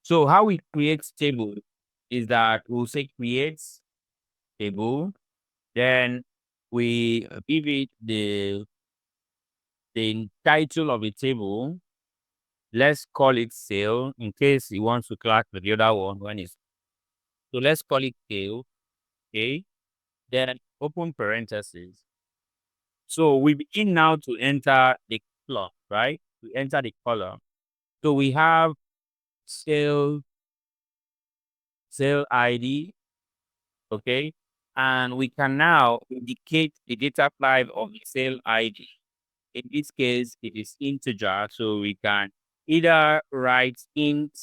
So how we create table is that we'll say create table, then we give it the title of the table. Let's call it sale in case you want to class with the other one when it's so let's call it sale. Okay. Then open parentheses. So we begin now to enter the color, right? We enter the color. So we have sale ID, okay? And we can now indicate the data type of the sale ID. In this case, it is integer, so we can either write int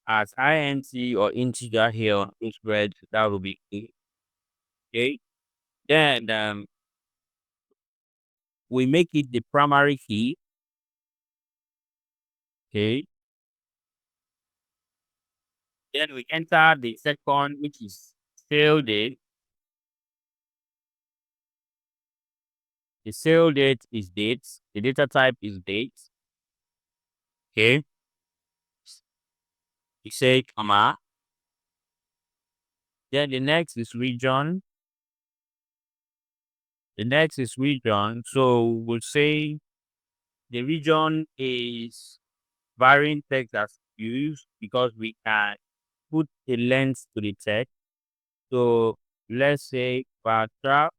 as int or integer here on this spread. That will be good. Okay. Then we make it the primary key. Okay. Then we enter the second, which is sale date. The sale date is dates. The data type is dates. Okay. You say comma. Then the next is region. The next is region. So we'll say the region is varying text as used because we can put a length to the text. So let's say paragraph,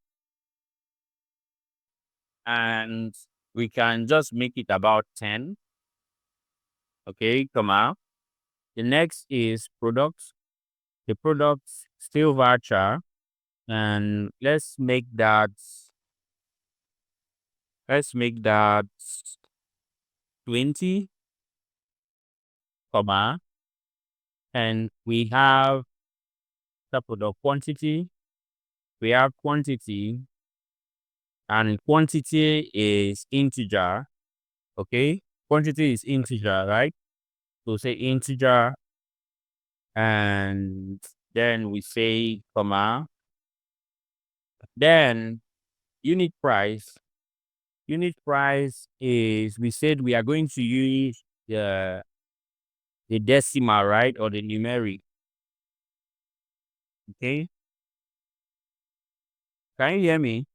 and we can just make it about 10. Okay, comma. The next is products. The products still voucher, and let's make that 20, comma, and we have the product quantity. We have quantity, and quantity is integer. Okay, quantity is integer, right? So say integer, and then we say comma. Then unit price. Unit price is, we said we are going to use the decimal, right? Or the numeric. Okay. Can you hear me?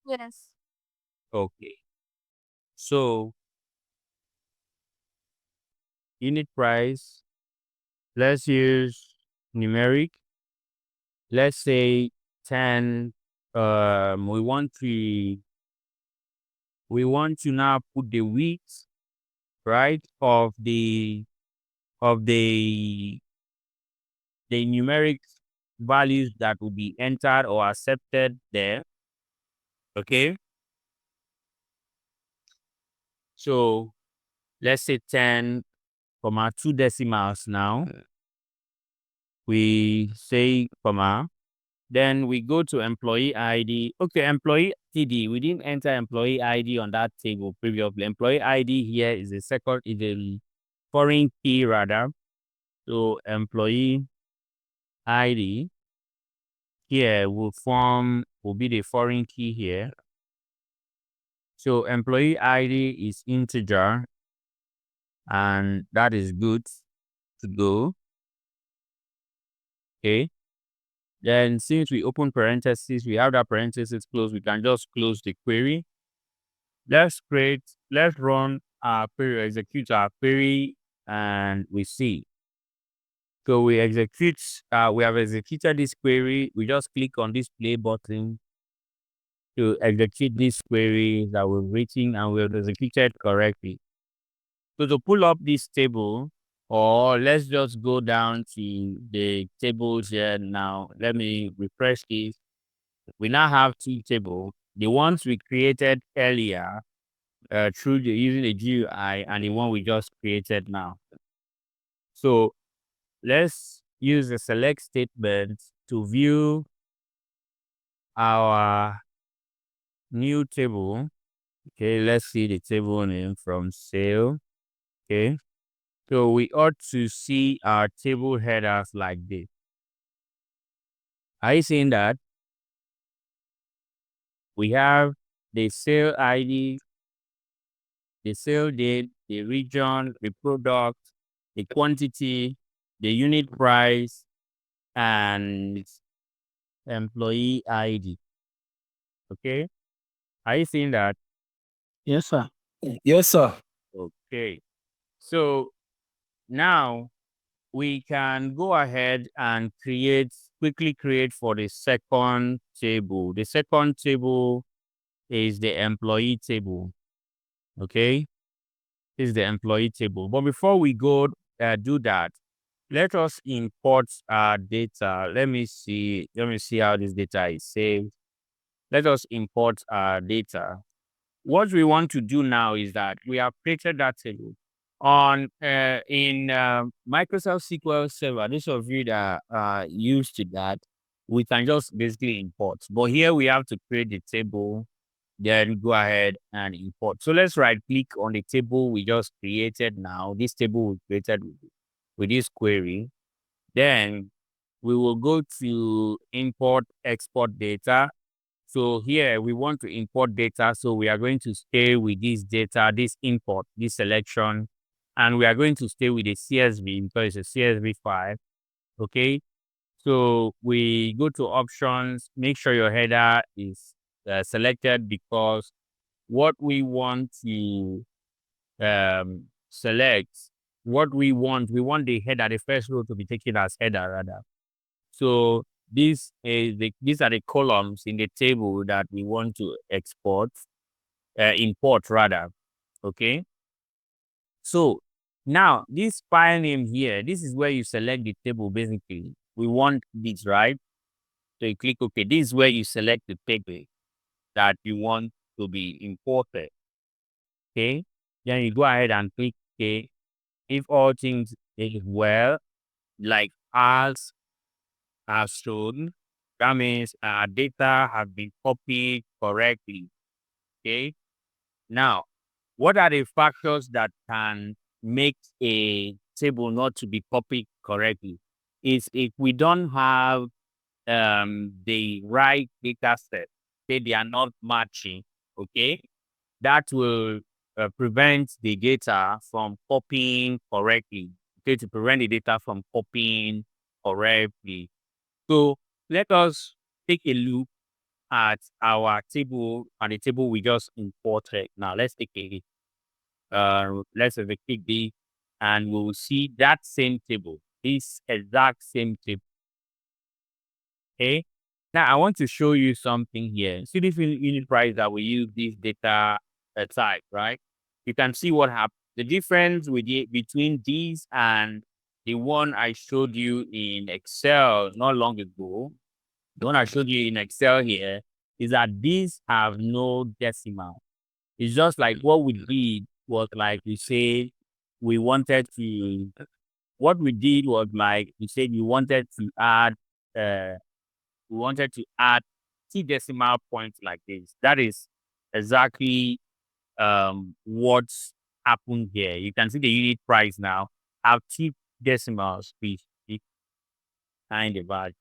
Yes. Okay. So unit price, let's use numeric. Let's say 10. We want to now put the width, right, of the numeric values that will be entered or accepted there. Okay. So let's say 10, comma, 2 decimals now. We say comma. Then we go to employee ID. Okay, employee ID. We didn't enter employee ID on that table previously. Employee ID here is a foreign key rather. So employee ID here will be the foreign key here. So employee ID is integer, and that is good to go. Okay. Then since we open parentheses, we have that parenthesis closed, we can just close the query. Let's run our query, execute our query, and we see. So we have executed this query. We just click on this play button to execute this query that we've written and we've executed correctly. So to pull up this table, or let's just go down to the tables here now. Let me refresh this. We now have 2 tables. The ones we created earlier using the GUI, and the one we just created now. So let's use the select statement to view our new table. Okay, let's see the table name from sale. Okay, so we ought to see our table headers like this. Are you seeing that? We have the sale ID, the sale date, the region, the product, the quantity, the unit price, and employee ID. Okay. Are you seeing that? Yes, sir. Yes, sir. Okay. So now we can go ahead and quickly create for the second table. The second table is the employee table. Okay. This is the employee table. But before we go do that, let us import our data. Let me see how this data is saved. Let us import our data. What we want to do now is that we have created that table on in Microsoft SQL Server. Those of you that are used to that, we can just basically import. But here we have to create the table, then go ahead and import. So let's right click on the table we just created now. This table we created with this query. Then we will go to import export data. So here we want to import data. So we are going to stay with this data, this import, this selection, and we are going to stay with the CSV because it's a CSV file. Okay. So we go to options, make sure your header is selected because what we want to select, we want the header, the first row to be taken as header rather. So these are the columns in the table that we want to import rather. Okay. So now this file name here, this is where you select the table basically. We want this, right? So you click OK. This is where you select the table that you want to be imported. Okay. Then you go ahead and click OK. If all things is well, like as shown, that means data have been copied correctly. Okay. Now, what are the factors that can make a table not to be copied correctly? Is if we don't have the right data set, they are not matching. Okay, that will prevent the data from copying correctly. Okay, to prevent the data from copying correctly. So let us take a look at our table and the table we just imported. Now let's take let's have a quick D and we'll see that same table, this exact same table. Okay. Now I want to show you something here. See this unit price that we use this data type, right? You can see what happened. The difference between these and the one I showed you in Excel not long ago, the one I showed you in Excel here, is that these have no decimal. It's just like what we did was like we say we wanted to, what we did was like we said uh we wanted to add T decimal points like this. That is exactly what's happened here. You can see the unit price now have T decimals behind the value.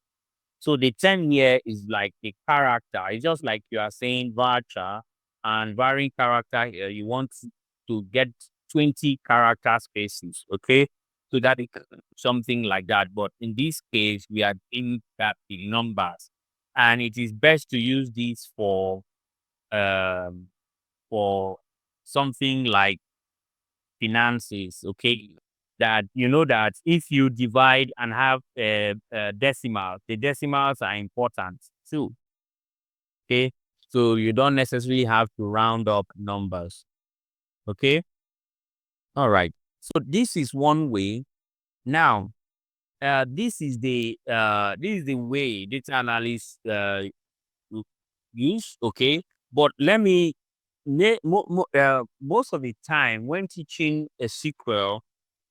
So the 10 here is like a character. It's just like you are saying varchar and varying character here. You want to get 20 character spaces, okay? So that is something like that. But in this case, we are in that the numbers. And it is best to use these for something like finances, okay? That you know that if you divide and have decimals, the decimals are important too. Okay, so you don't necessarily have to round up numbers. Okay, all right. So this is one way. Now, this is the way data analysts use. Okay, but let me most of the time when teaching a SQL,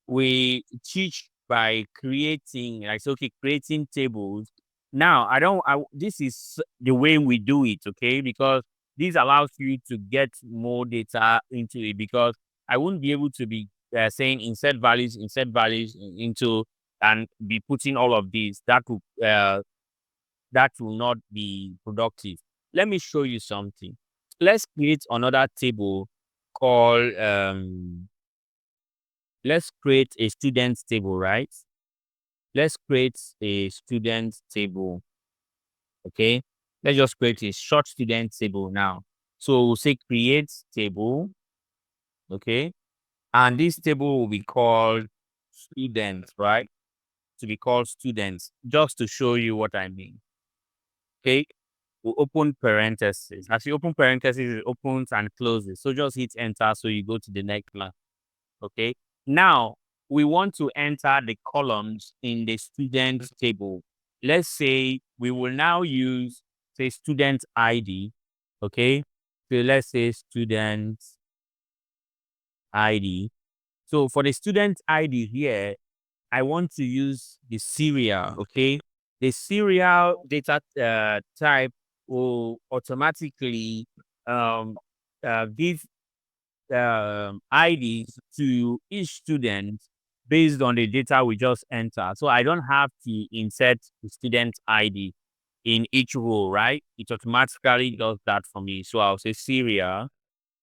we teach by creating, like, so, okay, creating tables. Now, this is the way we do it, okay? Because this allows you to get more data into it because I wouldn't be able to be saying insert values into and be putting all of these. That will not be productive. Let me show you something. Let's create another table call, let's create a student table, right? Let's create a student table. Okay. Let's just create a short student table now. So we'll say create table. Okay. And this table will be called students, right? To be called students, just to show you what I mean. Okay. We'll open parentheses. As you open parentheses, it opens and closes. So just hit enter. So you go to the next line. Okay. Now we want to enter the columns in the student table. Let's say we will now use, say, student ID. Okay. So let's say student ID. So for the student ID here, I want to use the serial. Okay. The serial data type will automatically give IDs to each student based on the data we just entered. So I don't have to insert the student ID in each row, right? It automatically does that for me. So I'll say serial.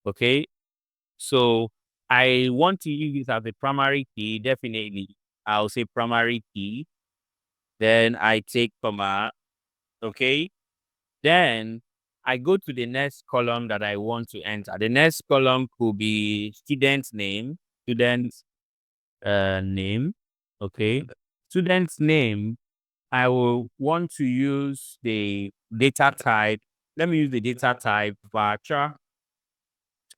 Okay. So I want to use this as a primary key. Definitely, I'll say primary key. Then I take comma. Okay. Then I go to the next column that I want to enter. The next column could be student's name, student's name. Okay. Student's name, I will want to use the data type. Let me use the data type varchar.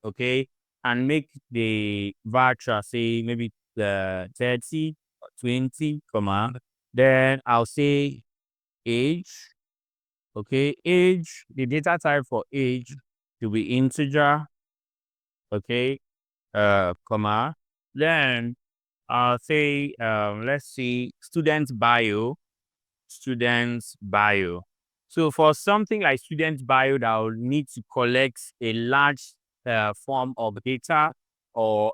Okay. And make the varchar say maybe 30 or 20, comma. Then I'll say age. Okay, age, the data type for age to be integer. Okay, comma. Then I'll say, let's see, student bio, student's bio. So for something like student bio that will need to collect a large form of data or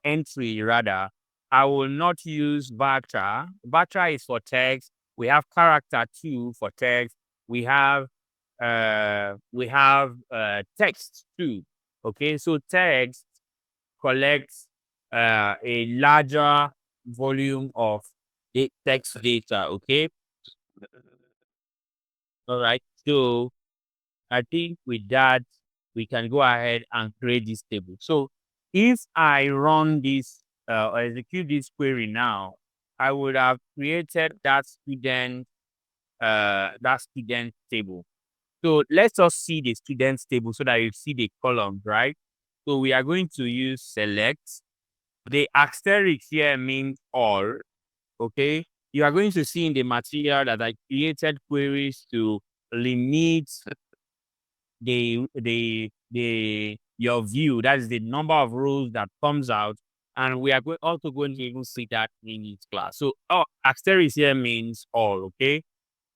entry rather, I will not use varchar. Varchar is for text. We have character too for text. We have text too. Okay, so text collects a larger volume of text data. Okay, all right. So I think with that we can go ahead and create this table. So if I run this or execute this query now, I would have created that student table. So let's just see the students table so that you see the columns, right? So we are going to use select. The asterisk here means all. Okay. You are going to see in the material that I created queries to limit your view. That is the number of rows that comes out. And we are also going to even see that in this class. So asterisk here means all. Okay.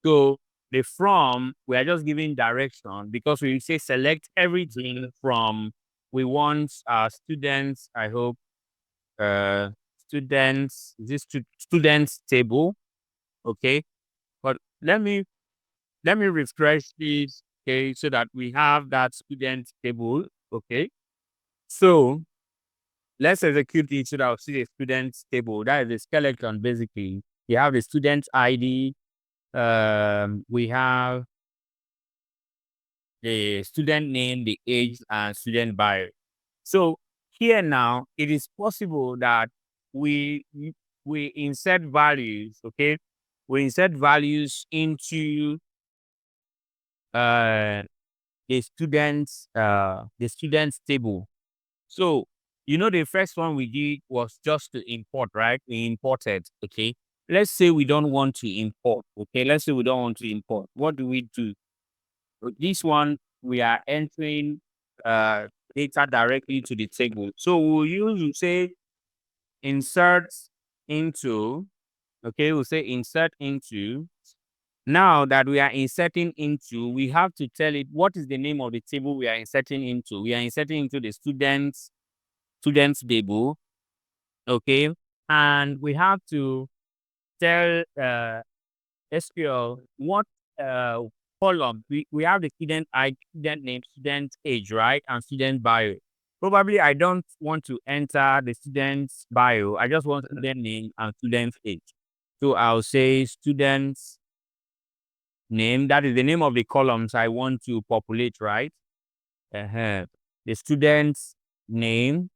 So the from, we are just giving direction because we say select everything from, we want our students, I hope, students, students table. Okay. But let me refresh this. Okay. So that we have that student table. Okay. So let's execute it so that we'll see the students table. That is the skeleton basically. We have the student ID. We have the student name, the age, and student bio. So here now, it is possible that we insert values. Okay, we insert values into uh the students table. So the first one we did was just to import, right? We imported. Okay, let's say we don't want to import. Okay, let's say we don't want to import. What do we do? This one, we are entering data directly to the table. So we'll say insert into. Okay, we'll say insert into. Now that we are inserting into, we have to tell it what is the name of the table we are inserting into. We are inserting into the students table. Okay, and we have to tell SQL what column we have the student ID, student name, student age, right, and student bio. Probably I don't want to enter the student's bio. I just want student name and student age. So I'll say student's name. That is the name of the columns I want to populate, right? The student's name,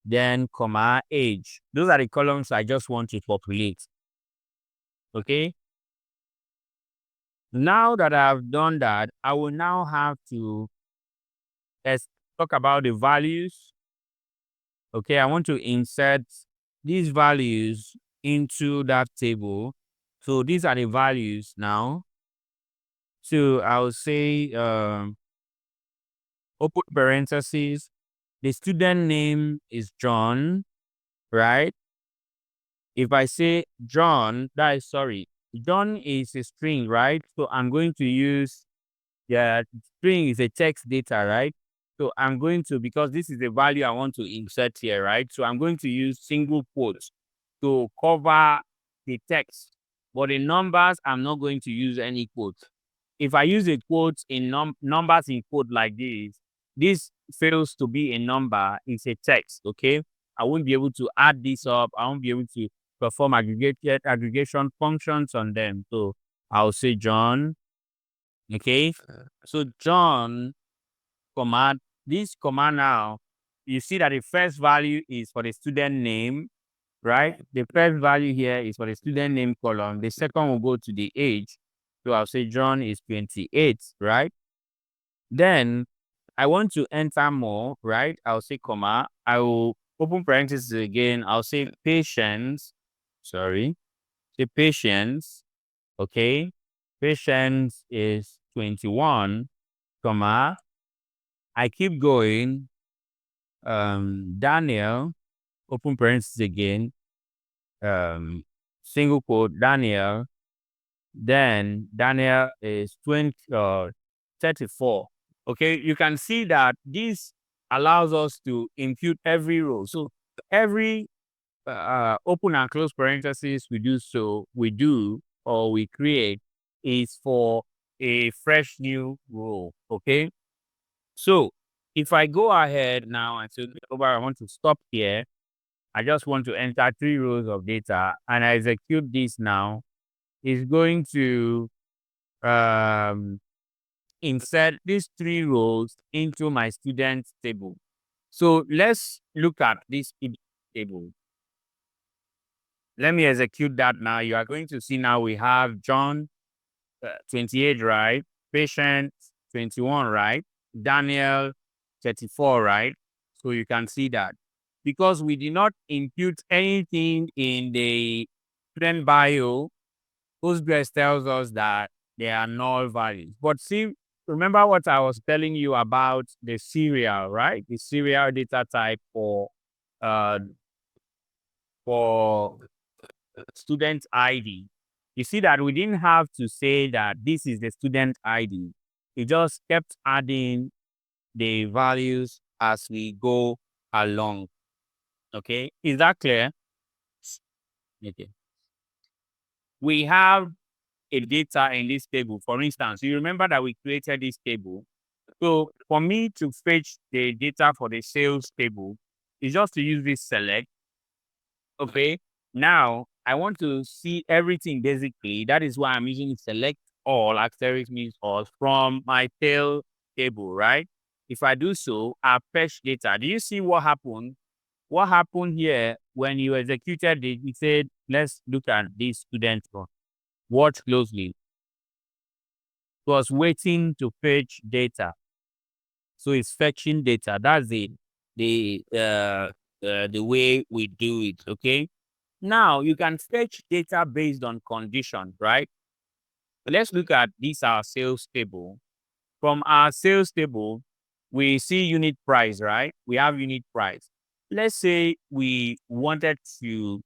then comma age. Those are the columns I just want to populate. Okay. Now that I've done that, I will now have to let's talk about the values. Okay, I want to insert these values into that table. So these are the values now. So I'll say open parentheses. The student name is John, right? If I say John, John is a string, right? So I'm going to use string is a text data, right? So I'm going to, because this is the value I want to insert here, right? So I'm going to use single quotes to cover the text. But in numbers, I'm not going to use any quotes. If I use a quote in numbers in quote like this fails to be a number, it's a text, okay? I won't be able to add this up. I won't be able to perform aggregation functions on them. So I'll say John, okay? So John, command, this command now, you see that the first value is for the student name, right? The first value here is for the student name column. The second will go to the age. So I'll say John is 28, right? Then I want to enter more, right? I'll say comma. I will open parentheses again. I'll say patience. Sorry. Say patience. Okay. Patience is 21, comma. I keep going. Daniel, open parentheses again. Single quote, Daniel. Then Daniel is 34. Okay, you can see that this allows us to impute every row. So every open and close parentheses we do or we create is for a fresh new row. Okay, so if I go ahead now and say, I want to stop here. I just want to enter 3 rows of data and I execute this now. It's going to insert these 3 rows into my student table. So let's look at this table. Let me execute that now. You are going to see now we have John 28, right? Patient 21, right? Daniel 34, right? So you can see that. Because we did not impute anything in the student bio, Postgres tells us that there are null values. But see, remember what I was telling you about the serial, right? The serial data type for student ID. You see that we didn't have to say that this is the student ID. It just kept adding the values as we go along. Okay, is that clear? Okay. We have a data in this table. For instance, you remember that we created this table. So for me to fetch the data for the sales table, is just to use this select. Okay. Now I want to see everything basically. That is why I'm using select all, asterisk means all, from my tail table, right? If I do so, I fetch data. Do you see what happened? What happened here when you executed it? We said, let's look at this student one. Watch closely. It was waiting to fetch data. So it's fetching data. That's it. The way we do it. Okay. Now you can fetch data based on condition, right? Let's look at this our sales table. From our sales table, we see unit price, right? We have unit price. Let's say we wanted to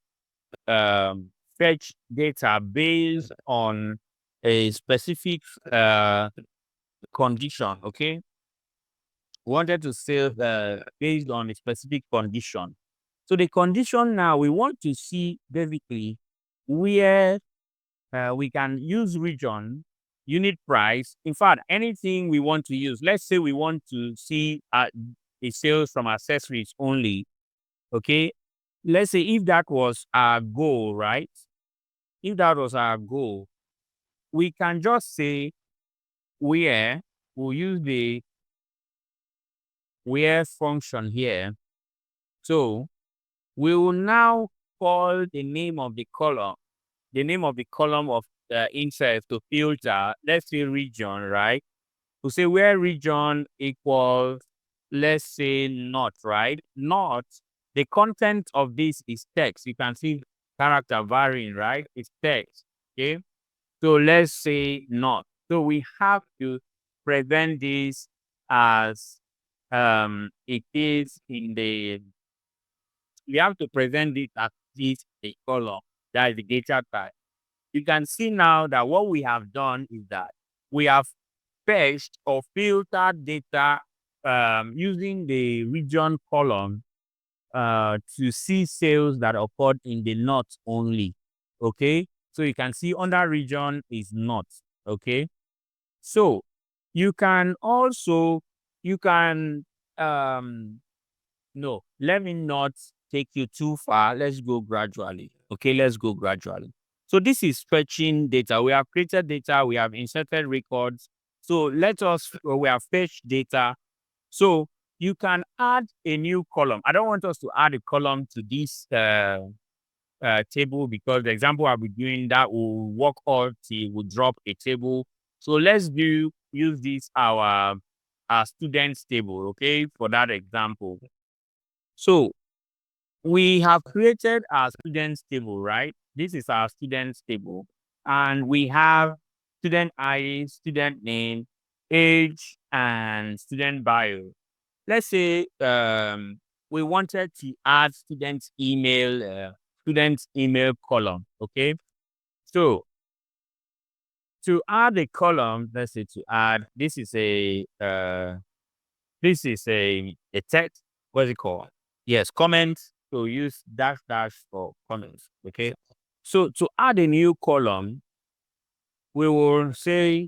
fetch data based on a specific condition. Okay, wanted to save based on a specific condition. So the condition now we want to see basically where we can use region, unit price. In fact, anything we want to use. Let's say we want to see a sales from accessories only. Okay. Let's say if that was our goal, right? If that was our goal, we can just say where we'll use the where function here. So we will now call the name of the column of interest to filter, let's say region, right? To say where region equals, let's say not, right? Not, the content of this is text. You can see character varying, right? It's text, okay? So let's say not. So we have to present this as it is in the, we have to present it as this a column, that is the data type. You can see now that what we have done is that we have fetched or filtered data using the region column to see sales that occurred in the not only. Okay, so you can see under region is not. Okay, so you can also, you can no, let me not take you too far. Let's go gradually. Okay, let's go gradually. So this is fetching data. We have created data, we have inserted records. So let us, we have fetched data. So you can add a new column. I don't want us to add a column to this table, because the example I'll be doing that will work all till we drop a table. So let's use this our students table, okay, for that example. So we have created our students table, right? This is our students table, and we have student ID, student name, age, and student bio. Let's say we wanted to add student email column. Okay, so to add a column, let's say to add, this is a text. What's it called? Yes, comments. So use dash dash for comments. Okay. So to add a new column, we will say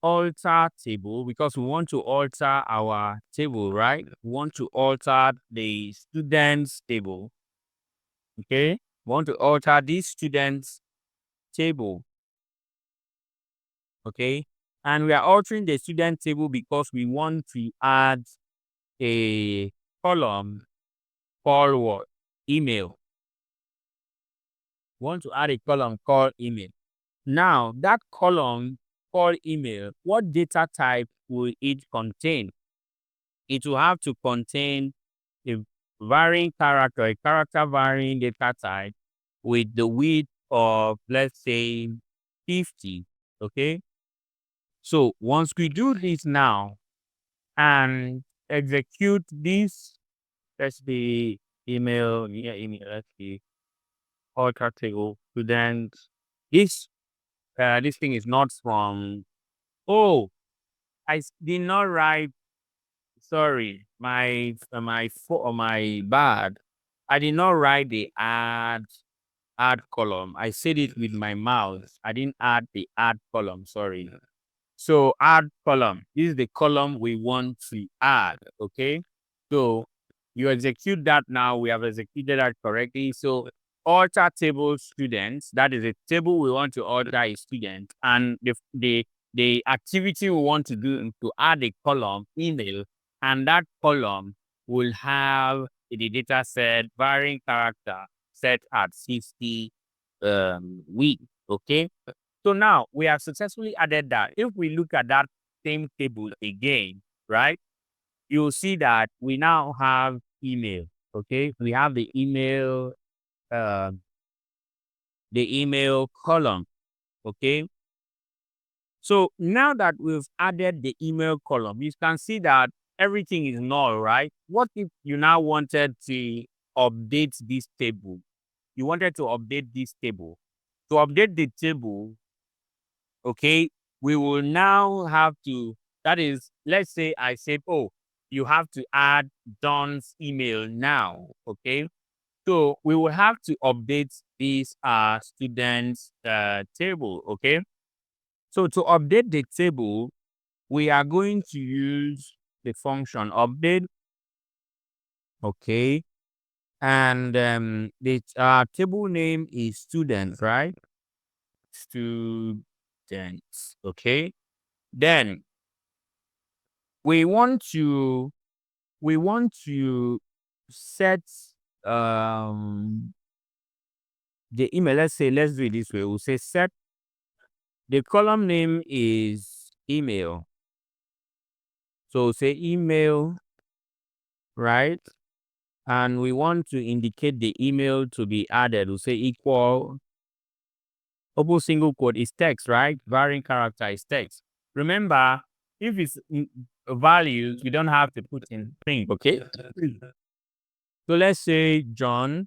alter table, because we want to alter our table, right? We want to alter the students table. Okay. We want to alter this students table. Okay. And we are altering the student table because we want to add a column called what? Email. We want to add a column called email. Now, that column called email, what data type will it contain? It will have to contain a varying character, a character varying data type with the width of, let's say, 50. Okay. So once we do this now and execute this, let's be email, let's see, alter table, student. This thing is not from, oh, did not write, sorry, my bad. I did not write the add column. I said it with my mouth. I didn't add the add column, sorry. So add column, this is the column we want to add. Okay, so you execute that now. We have executed that correctly. So alter table students, that is a table we want to alter a student, and the activity we want to do is to add a column email, and that column will have the data set varying character set at 60 week. Okay, so now we have successfully added that. If we look at that same table again, right, you'll see that we now have email. Okay, we have uh, the email column. Okay, so now that we've added the email column, you can see that everything is null, right? What if you now wanted to update this table? You wanted to update this table. To update the table, okay, we will now have to, that is, let's say I said, oh, you have to add Don's email now. Okay, so we will have to update this students table. Okay, so to update the table, we are going to use the function update Okay. And the table name is students, right? Students. Okay. Then we want to set the email. Let's do it this way. We'll say set the column name is email. So say email, right? And we want to indicate the email to be added. We'll say equal open single quote is text, right? Varying character is text. Remember, if it's values, you don't have to put in string, okay? So let's say John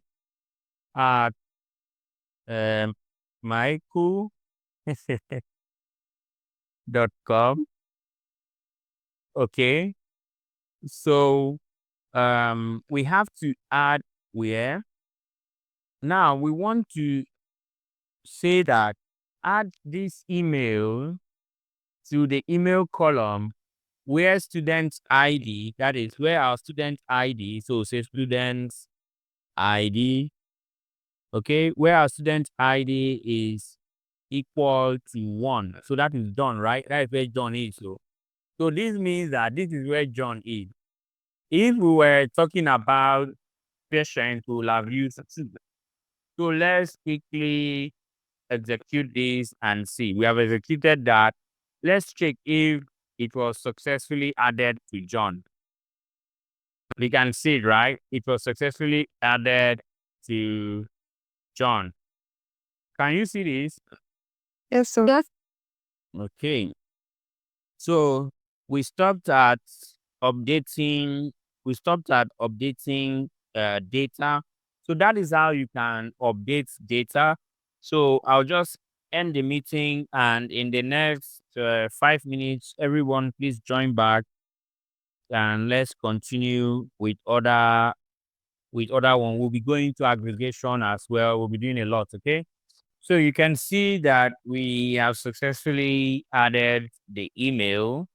at Michael .com. Okay. So we have to add where. Now we want to say that add this email to the email column where student ID, that is where our student ID, so say students ID, okay, where our student ID is equal to 1. So that is done, right? That is where John is. So this means that this is where John is. If we were talking about patients, we will have used 2. So let's quickly execute this and see. We have executed that. Let's check if it was successfully added to John. We can see it, right? It was successfully added to John. Can you see this? Yes, sir. Yes. Okay. So we stopped at updating. We stopped at updating data. So that is how you can update data. So I'll just end the meeting, and in the next 5 minutes, everyone please join back and let's continue with other one. We'll be going to aggregation as well. We'll be doing a lot. Okay. So you can see that we have successfully added the email.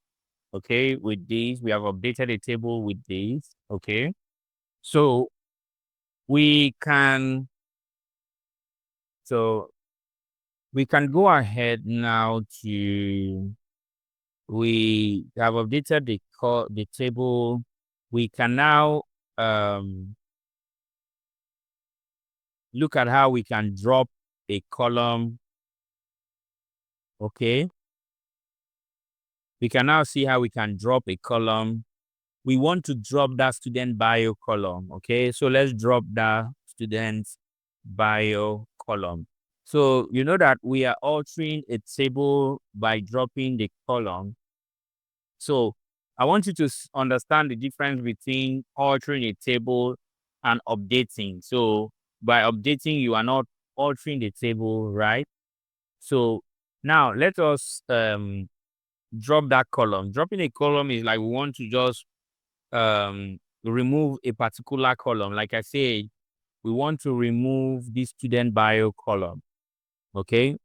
Okay, with this, we have updated the table with this. Okay, so we can go ahead now to we have updated the table. We can now look at how we can drop a column. Okay, we can now see how we can drop a column. We want to drop that student bio column. Okay, so let's drop that student bio column. So you know that we are altering a table by dropping the column. So I want you to understand the difference between altering a table and updating. So by updating, you are not altering the table, right? So now let us drop that column. Dropping a column is like we want to just remove a particular column. Like I said, we want to remove this student bio column. Okay.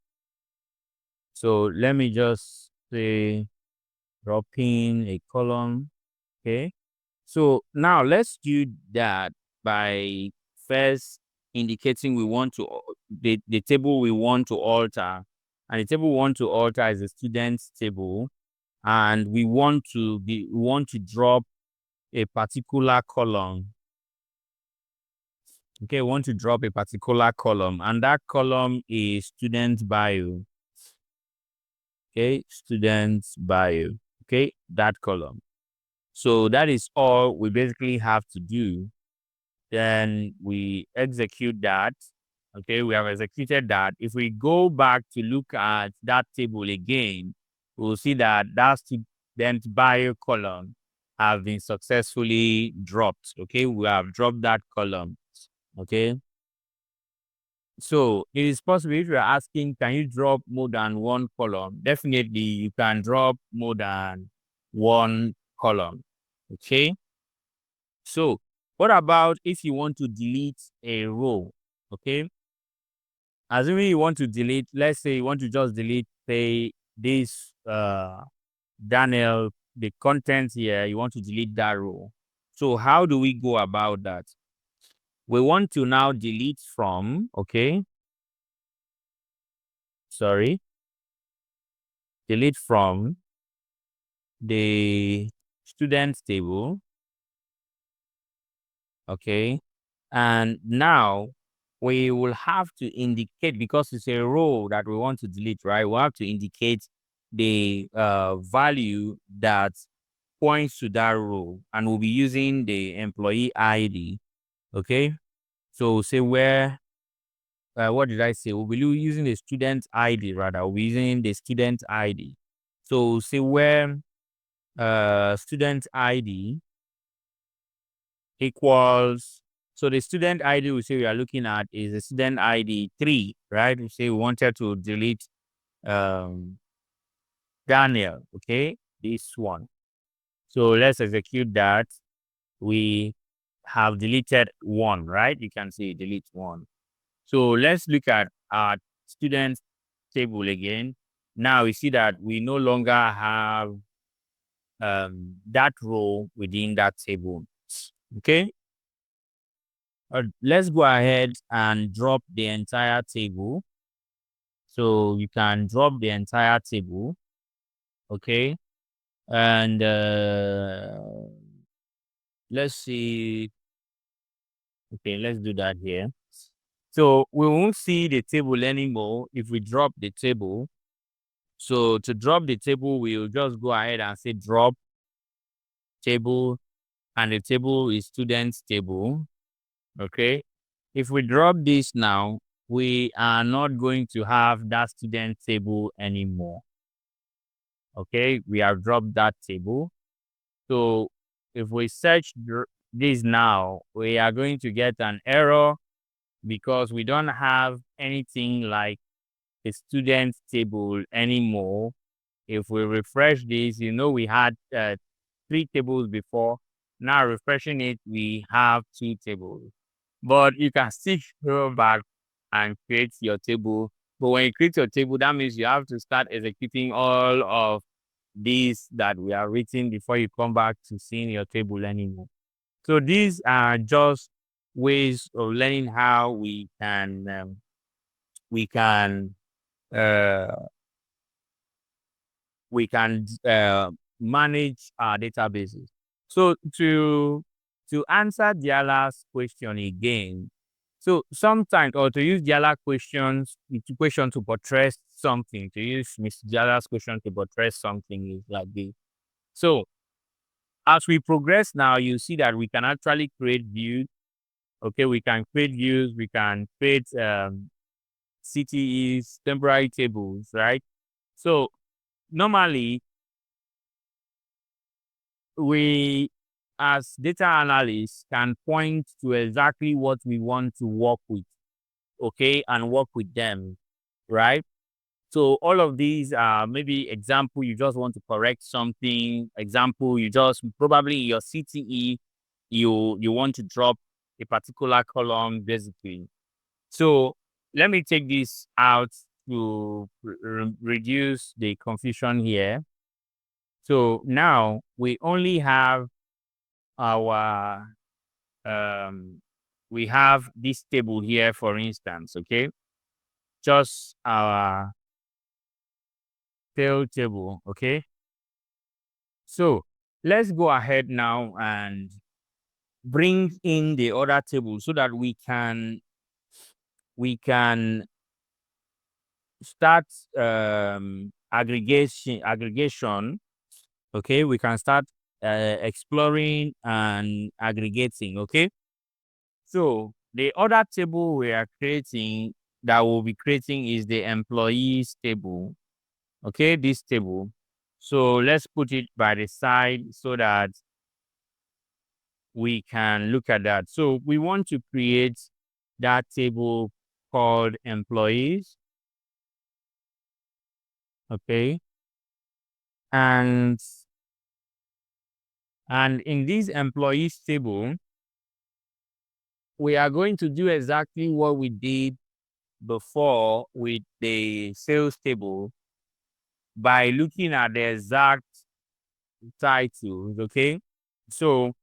So let me just say dropping a column. Okay. So now let's do that by first indicating we want to the table we want to alter. And the table we want to alter is the students table. And we want to drop a particular column. Okay, we want to drop a particular column, and that column is student bio. Okay, student bio. Okay, that column. So that is all we basically have to do. Then we execute that. Okay, we have executed that. If we go back to look at that table again, we'll see that that student bio column have been successfully dropped. Okay, we have dropped that column. Okay. So it is possible if you're asking, can you drop more than one column? Definitely you can drop more than one column. Okay. So what about if you want to delete a row? Okay. Assuming you want to delete, let's say you want to just delete, say, this Daniel, the content here, you want to delete that row. So how do we go about that? We want to now delete from, okay? Sorry. Delete from the student table, okay? And now we will have to indicate, because it's a row that we want to delete, right? We'll have to indicate the value that points to that row, and we'll be using the employee ID, okay? So say where, what did I say? We'll be using the student ID rather. We'll be using the student ID. So say where student ID equals, so the student ID we say we are looking at is the student ID 3, right? We say we wanted to delete Daniel, okay? This one. So let's execute that. We have deleted 1, right? You can see delete 1. So let's look at our student table again. Now we see that we no longer have that row within that table, okay? Let's go ahead and drop the entire table. So you can drop the entire table, okay? And let's see. Okay, let's do that here. So we won't see the table anymore if we drop the table. So to drop the table, we'll just go ahead and say drop table, and the table is students table, okay? If we drop this now, we are not going to have that student table anymore. Okay, we have dropped that table. So if we search this now, we are going to get an error because we don't have anything like a student table anymore. If we refresh this, we had 3 tables before. Now refreshing it, we have 2 tables. But you can still go back and create your table. But when you create your table, that means you have to start executing all of these that we are written before you come back to seeing your table anymore. So these are just ways of learning how we can uh, manage our databases. So to answer Diala's question again, so sometimes, or to use Diala question to buttress something, to use Mr. Diala's question to buttress something is like this. So as we progress now, you see that we can actually create views. Okay, we can create views, we can create CTEs, temporary tables, right? So normally we as data analysts can point to exactly what we want to work with, okay, and work with them, right? So all of these are maybe example, you just want to correct something. Example, you just probably your CTE, you want to drop a particular column basically. So let me take this out to reduce the confusion here. So now we only have our we have this table here, for instance, okay? Just our tail table, okay? So let's go ahead now and bring in the other table so that we can start aggregation. Okay, we can start exploring and aggregating. Okay, so the other table we are creating, that we'll be creating, is the employees table. Okay, this table. So let's put it by the side so that we can look at that. So we want to create that table called employees. Okay, and in this employees table, we are going to do exactly what we did before with the sales table by looking at the exact titles. Okay, so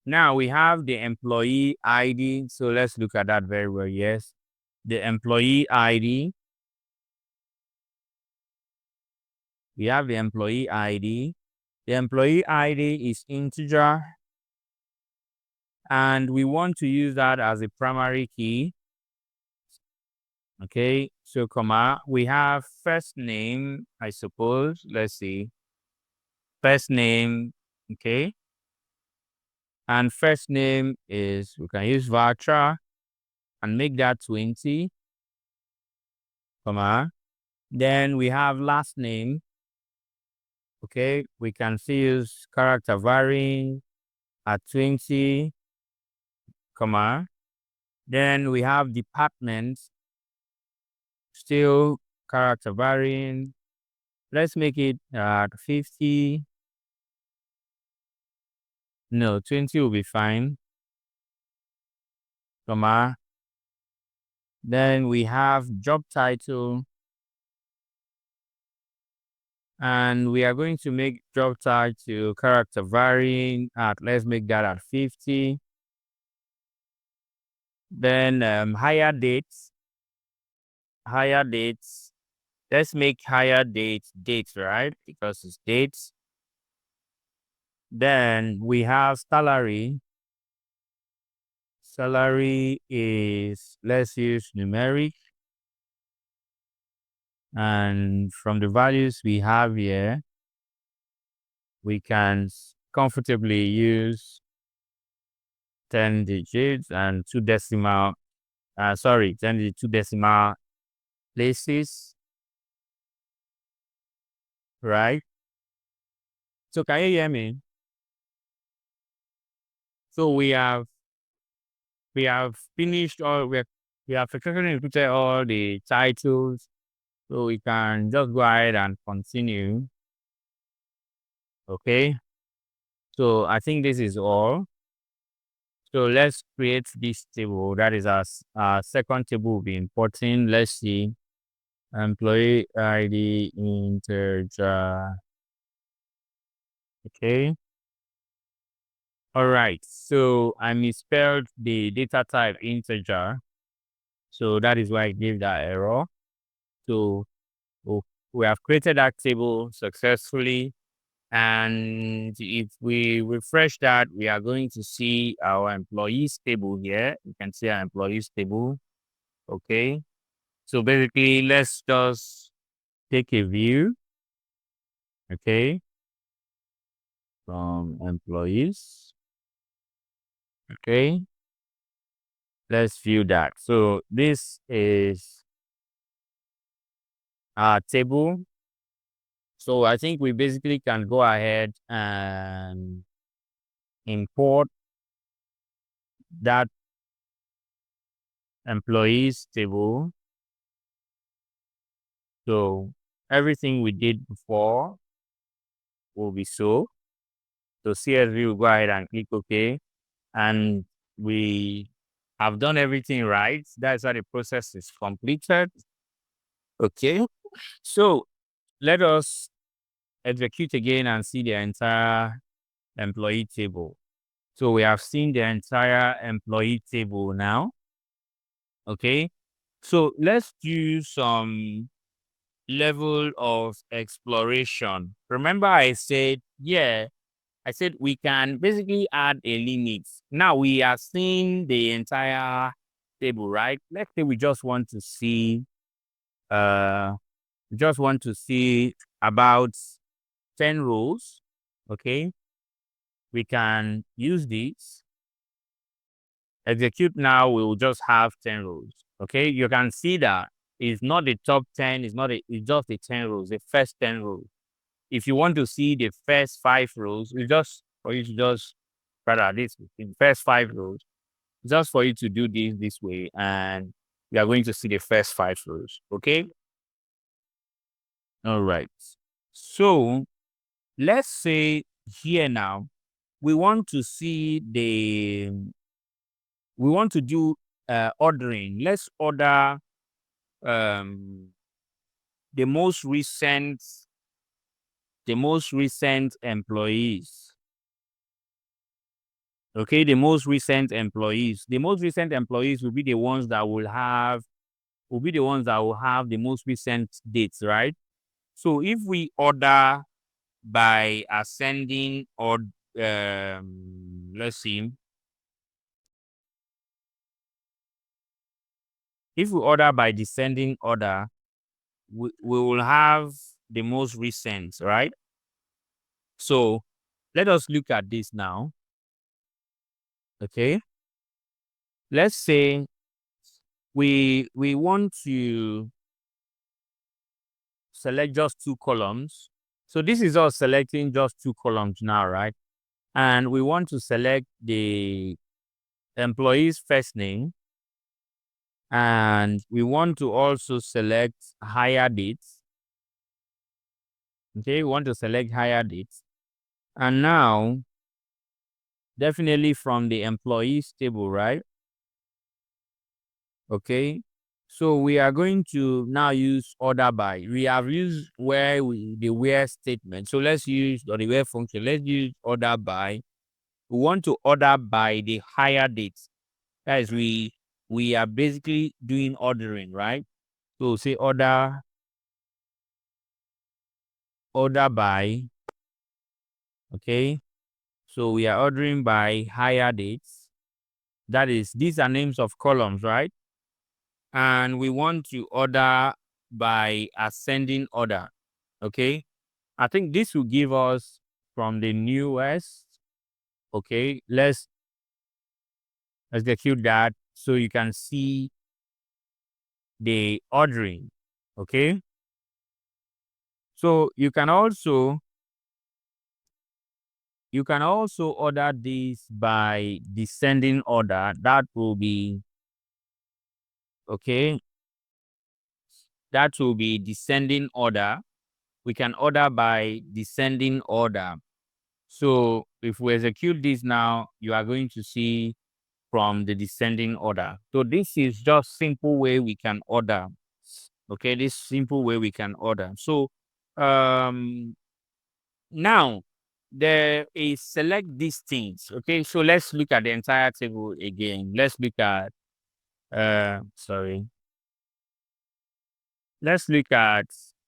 Now we have the employee ID. So let's look at that very well. Yes. The employee ID. We have the employee ID. The employee ID is integer, and we want to use that as a primary key. Okay, so comma, we have first name, I suppose. Let's see. First name, okay. And first name is, we can use varchar and make that 20, comma. Then we have last name. Okay, we can still use character varying at 20, comma. Then we have department, still character varying. Let's make it 50. No, 20 will be fine, comma. Then we have job title, and we are going to make job title character varying at, let's make that at 50. Then hire dates. Let's make hire dates, right? Because it's dates. Then we have salary. Salary is, let's use numeric. And from the values we have here, we can comfortably use 10 digits and 10 decimal places, right? So can you hear me? So we have finished all, we have successfully included all the titles. So we can just go ahead and continue. Okay. So I think this is all. So let's create this table. That is our second table will be important. Let's see. Employee ID integer. Okay. All right. So I misspelled the data type integer. So that is why I gave that error. So we have created that table successfully. And if we refresh that, we are going to see our employees table here. You can see our employees table. Okay. So basically, let's just take a view. Okay. From employees. Okay. Let's view that. So this is our table. So I think we basically can go ahead and import that employees table. So everything we did before will be so. So CSV will go ahead and click OK. And we have done everything right. That's how the process is completed. Okay. So let us execute again and see the entire employee table. So we have seen the entire employee table now. Okay. So let's do some level of exploration. Remember I said we can basically add a limit. Now we are seeing the entire table, right? Let's say we just want to see about 10 rows. Okay. We can use this. Execute now, we will just have 10 rows. Okay. You can see that it's not the top 10, it's just the 10 rows, the first 10 rows. If you want to see the first 5 rows, this in first 5 rows, just for you to do this way, and we are going to see the first 5 rows. Okay. All right. So let's say here now, we want to do ordering. Let's order the most recent employees. Okay, the most recent employees. The most recent employees will be the ones that will have the most recent dates, right? So if we order by ascending or let's see. If we order by descending order, we will have the most recent, right? So let us look at this now. Okay. Let's say we want to select just 2 columns. So this is us selecting just 2 columns now, right? And we want to select the employee's first name, and we want to also select hire dates. Okay, we want to select hire dates. And now, definitely from the employees table, right? Okay. So we are going to now use order by. We have used the where statement. So let's use or the where function. Let's use order by. We want to order by the hire date. That is, we are basically doing ordering, right? So say order by. Okay. So we are ordering by hire dates. That is, these are names of columns, right? And we want to order by ascending order. Okay. I think this will give us from the newest. Okay. Let's execute that so you can see the ordering. Okay. So you can also order this by descending order. That will be okay. That will be descending order. We can order by descending order. So if we execute this now, you are going to see from the descending order. So this is just simple way we can order. Okay, this simple way we can order. So now there is select these things. Okay, so let's look at the entire table again. Let's look at let's look at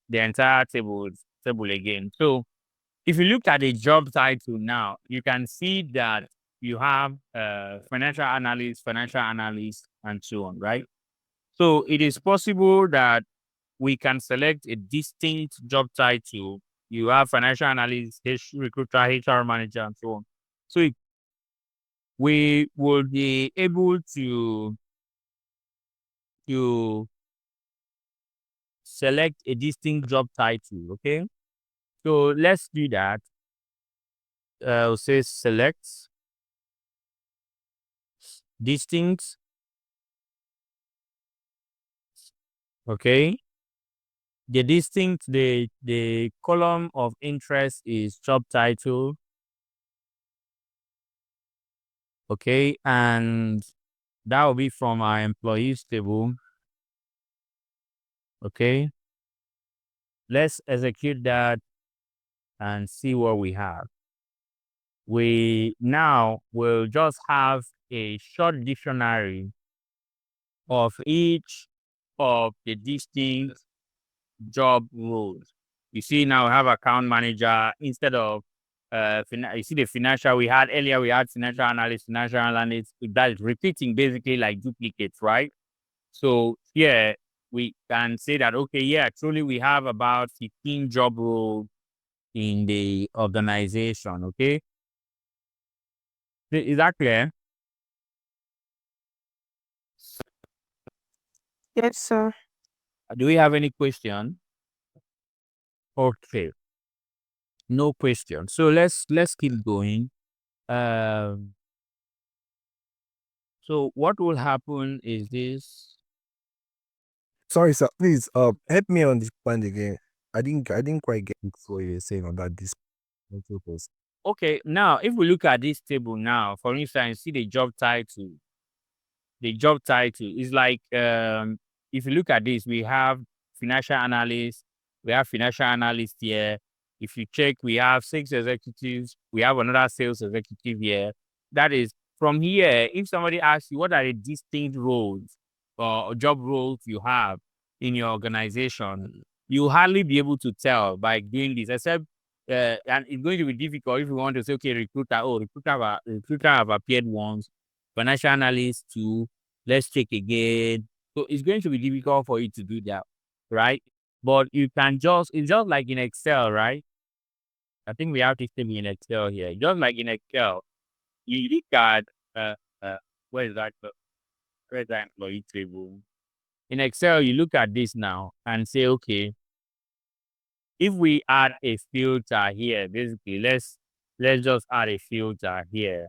the entire table again. So if you look at the job title now, you can see that you have financial analyst, and so on, right? So it is possible that we can select a distinct job title. You have financial analyst, recruiter, HR manager, and so on. So we will be able to select a distinct job title. Okay. So let's do that. We'll say select distinct. Okay. The column of interest is job title. Okay. And that will be from our employees table. Okay. Let's execute that and see what we have. We now will just have a short dictionary of each of the distinct job roles. You see, now we have account manager instead of you see the financial we had earlier. We had financial analyst, that is repeating basically like duplicates, right? So here we can say that okay, yeah, truly we have about 15 job roles in the organization. Okay, is that clear? Yes, sir. Do we have any question? Okay, no question. So let's keep going. Um, so what will happen is this. Sorry, sir. Please, help me on this point again. I didn't quite get what you were saying on that. This. Okay, now if we look at this table now, for instance, see the job title. The job title is like if you look at this, we have financial analyst, we have financial analyst here. If you check, we have 6 executives, we have another sales executive here. That is, from here, if somebody asks you what are the distinct roles or job roles you have in your organization, you hardly be able to tell by doing this, except and it's going to be difficult if you want to say, okay, recruiter, recruiter have appeared once, financial analyst too, let's check again. So it's going to be difficult for you to do that, right? But you can it's just like in Excel, right? I think we have this thing in Excel here. Just like in Excel, you look at uh, uh, where is that? Where's that employee table? In Excel, you look at this now and say, okay, if we add a filter here, basically, let's just add a filter here.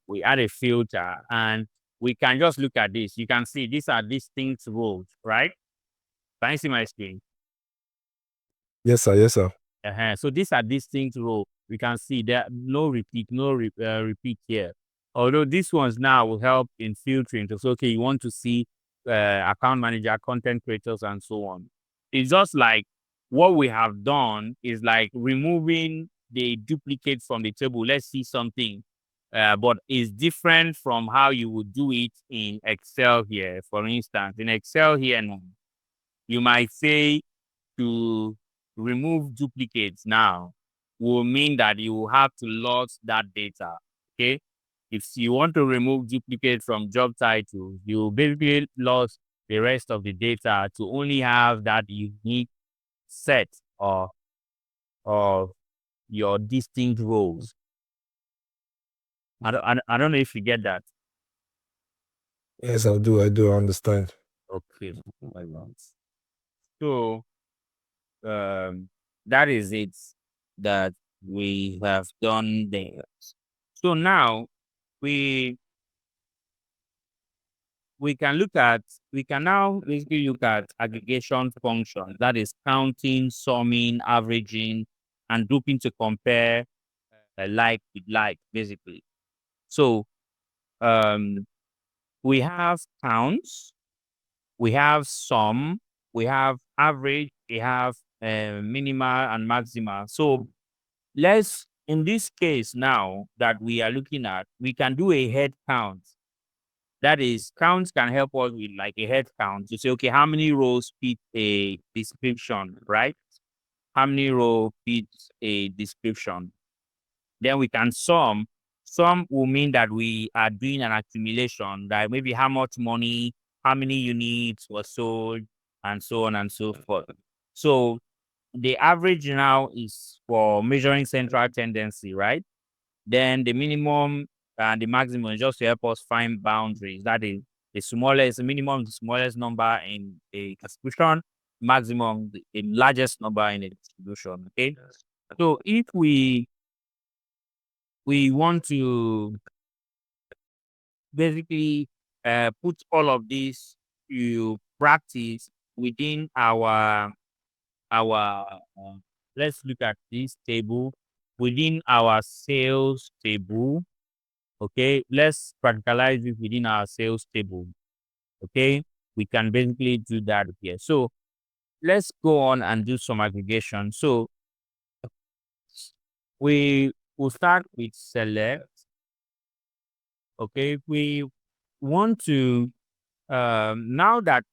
We add a filter and we can just look at this. You can see these are distinct rows, right? Can you see my screen? Yes, sir. Yes, sir. So these are distinct rows. We can see there no repeat, repeat here. Although these ones now will help in filtering. So okay, you want to see account manager, content creators, and so on. It's just like what we have done is like removing the duplicate from the table. Let's see something, but it's different from how you would do it in Excel here. For instance, in Excel here now, you might say to remove duplicates now will mean that you will have to lose that data. Okay. If you want to remove duplicates from job titles, you basically lose the rest of the data to only have that unique set of your distinct roles. I don't know if you get that. Yes, I do. I do understand. Okay. So that is it that we have done there. So now we we can now basically look at aggregation functions. That is counting, summing, averaging, and grouping to compare like with like, basically. So we have counts, we have sum, we have average, we have minimal and maxima. So let's, in this case now that we are looking at, we can do a head count. That is, counts can help us with like a head count to say, okay, how many rows fit a description, right? How many rows fits a description? Then we can sum. Sum will mean that we are doing an accumulation, that maybe how much money, how many units were sold, and so on and so forth. So the average now is for measuring central tendency, right? Then the minimum and the maximum is just to help us find boundaries. That is the smallest, minimum, the smallest number in a distribution, maximum, the largest number in a distribution. Okay. So if we want to basically put all of this to practice within our let's look at this table within our sales table. Okay, let's practicalize it within our sales table. Okay, we can basically do that here. So let's go on and do some aggregation. So we will start with select. Okay, we want to now that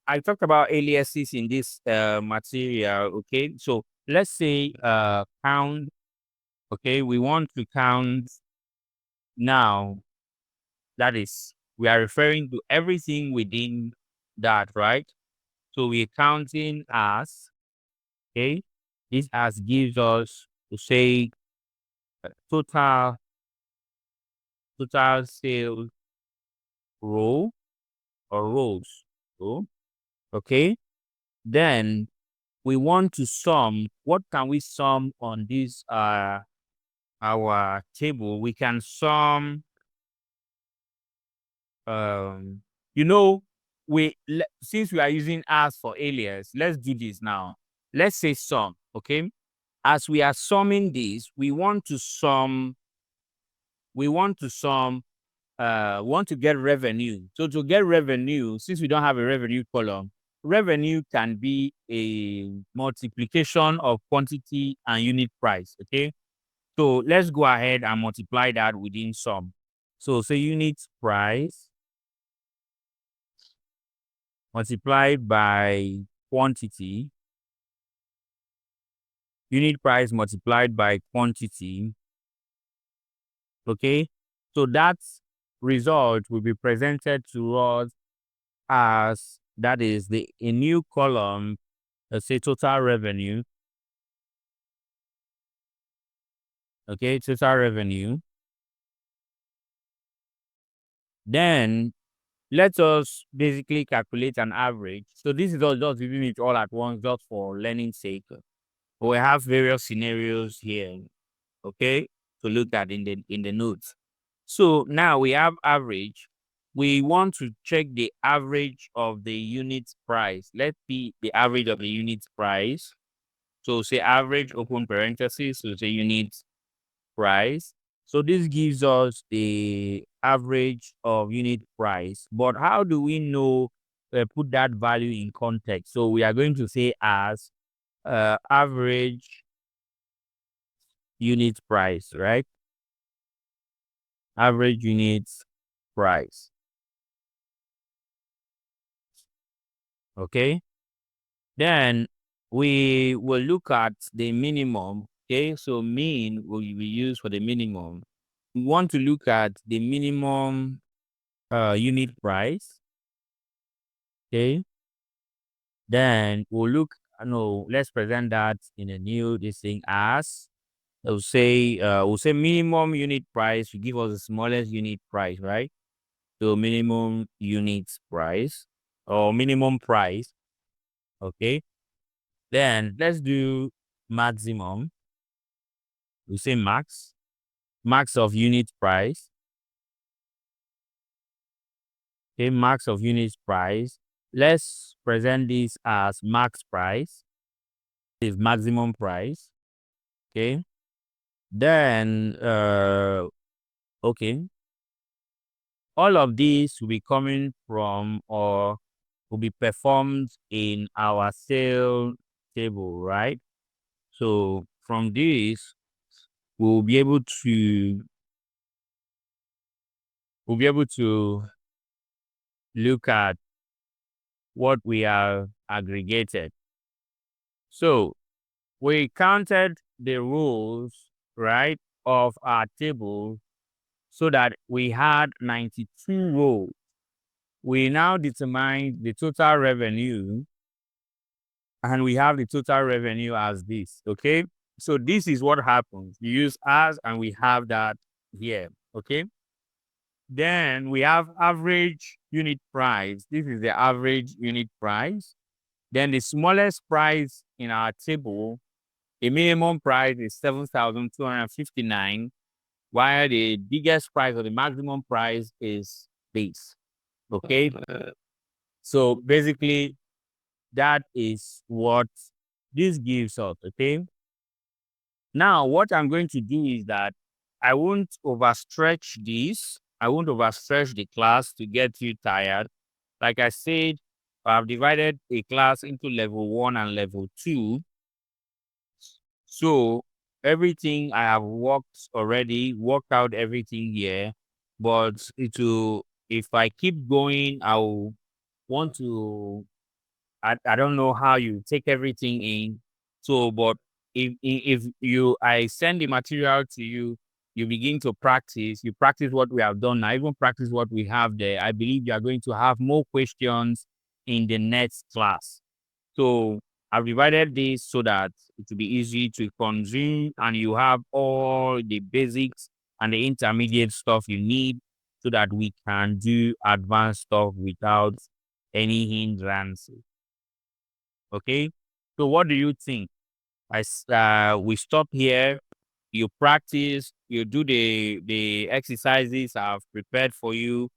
I talked about aliases in this material. Okay, so let's say count. Okay, we want to count now. That is, we are referring to everything within that, right? So we're counting as, okay, this as gives us to say total sales row or rows. So, okay, then we want to sum. What can we sum on this our table? We can sum you know, since we are using as for alias, let's do this now. Let's say sum, okay? As we are summing this, we want to get revenue. So to get revenue, since we don't have a revenue column, revenue can be a multiplication of quantity and unit price, okay? So let's go ahead and multiply that within sum. So say unit price multiplied by quantity, unit price multiplied by quantity. Okay, so that result will be presented to us as, that is a new column, let's say total revenue. Okay, total revenue. Then let us basically calculate an average. So this is all just giving it all at once, just for learning sake. But we have various scenarios here, okay, to look at in the notes. So now we have average. We want to check the average of the unit price. Let's see the average of the unit price. So say average open parenthesis, so say unit price. So this gives us the average of unit price. But how do we know, put that value in context? So we are going to say as average unit price, right? Average unit price. Okay. Then we will look at the minimum. Okay. So mean will be used for the minimum. We want to look at the minimum unit price. Okay. Then we'll look, no, let's present that in a new this thing as, we'll say minimum unit price will give us the smallest unit price, right? So minimum unit price or minimum price. Okay. Then let's do maximum. We say max of unit price. Okay, max of unit price. Let's present this as max price. Is maximum price. Okay. Then okay. All of these will be coming from, or will be performed in our sale table, right? So from this, we'll be able to look at what we have aggregated. So we counted the rows, right, of our table, so that we had 92 rows. We now determine the total revenue, and we have the total revenue as this. Okay, so this is what happens. You use as, and we have that here. Okay. Then we have average unit price. This is the average unit price. Then the smallest price in our table, the minimum price is 7,259, while the biggest price or the maximum price is this. Okay. So basically, that is what this gives us. Okay. Now, what I'm going to do is that I won't overstretch this. I won't overstretch the class to get you tired. Like I said, I've divided a class into level 1 and level 2. So everything I have worked out everything here, but if I keep going, I'll want to, I don't know how you take everything in. So, but if I send the material to you, you begin to practice, you practice what we have done now, even practice what we have there, I believe you are going to have more questions in the next class. So I've divided this so that it will be easy to consume, and you have all the basics and the intermediate stuff you need, so that we can do advanced stuff without any hindrances. Okay. So what do you think? We stop here. You practice. You do the exercises I've prepared for you.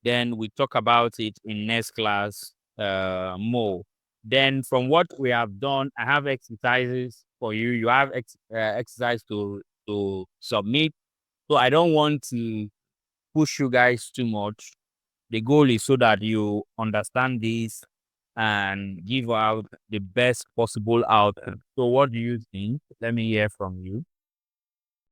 Then we talk about it in next class more. Then from what we have done, I have exercises for you. You have exercise to submit. So I don't want to push you guys too much. The goal is so that you understand this and give out the best possible outcome. So what do you think? Let me hear from you.